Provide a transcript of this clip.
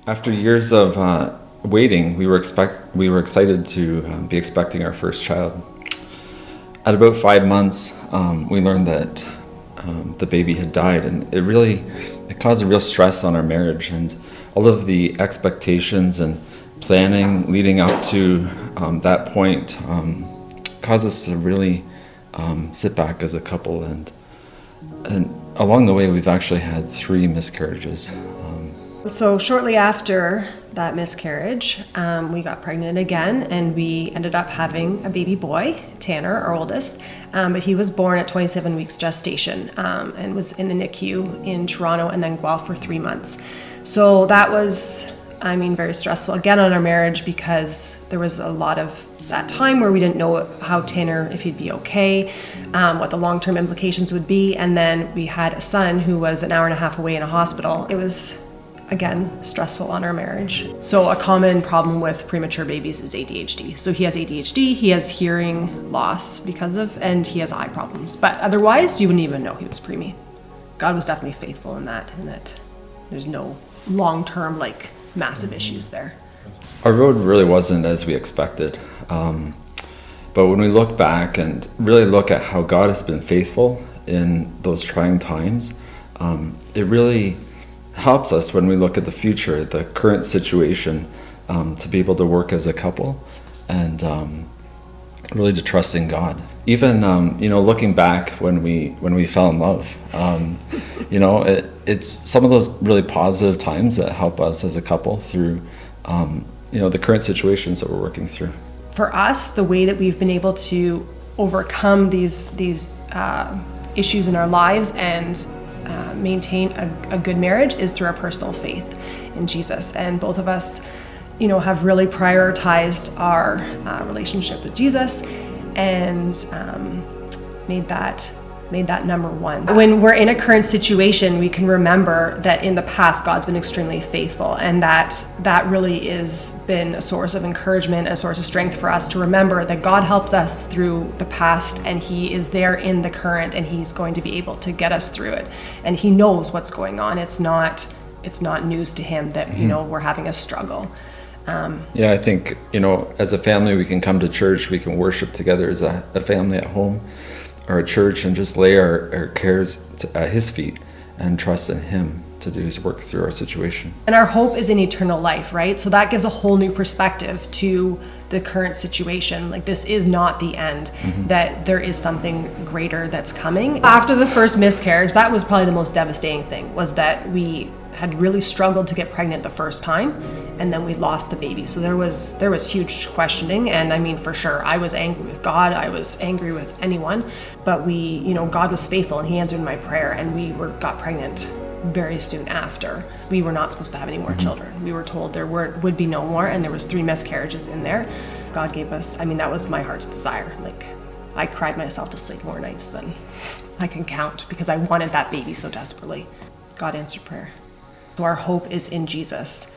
After years of waiting, we were excited to be expecting our first child. At about 5 months, we learned that the baby had died, and it caused a real stress on our marriage, and all of the expectations and planning leading up to that point caused us to really sit back as a couple, and along the way we've actually had 3 miscarriages. So shortly after that miscarriage, we got pregnant again, and we ended up having a baby boy, Tanner, our oldest, but he was born at 27 weeks gestation and was in the NICU in Toronto and then Guelph for 3 months. So that was, very stressful again on our marriage, because there was a lot of that time where we didn't know how Tanner, if he'd be okay, what the long-term implications would be, and then we had a son who was an hour and a half away in a hospital. It was, again, stressful on our marriage. So a common problem with premature babies is ADHD. So he has ADHD, he has hearing loss and he has eye problems. But otherwise, you wouldn't even know he was preemie. God was definitely faithful in that there's no long-term, massive issues there. Our road really wasn't as we expected. But when we look back and really look at how God has been faithful in those trying times, it really helps us when we look at the future, the current situation, to be able to work as a couple and really to trust in God. Even looking back when we fell in love, it's some of those really positive times that help us as a couple through the current situations that we're working through. For us, the way that we've been able to overcome these issues in our lives and maintain a good marriage is through our personal faith in Jesus. And both of us, have really prioritized our relationship with Jesus and made that number one. When we're in a current situation, we can remember that in the past, God's been extremely faithful, and that really has been a source of encouragement, a source of strength for us to remember that God helped us through the past, and He is there in the current, and He's going to be able to get us through it. And He knows what's going on. It's not news to Him that, we're having a struggle. I think, as a family, we can come to church, we can worship together as a family at home or a church, and just lay our cares at His feet and trust in Him to do His work through our situation. And our hope is in eternal life, right? So that gives a whole new perspective to the current situation. This is not the end, that there is something greater that's coming. After the first miscarriage, that was probably the most devastating thing, was that we had really struggled to get pregnant the first time, and then we lost the baby. So there was huge questioning, and for sure, I was angry with God, I was angry with anyone, but God was faithful, and He answered my prayer, and we got pregnant very soon after. We were not supposed to have any more children. We were told there would be no more, and there was 3 miscarriages in there. God gave us, that was my heart's desire. I cried myself to sleep more nights than I can count, because I wanted that baby so desperately. God answered prayer. So our hope is in Jesus.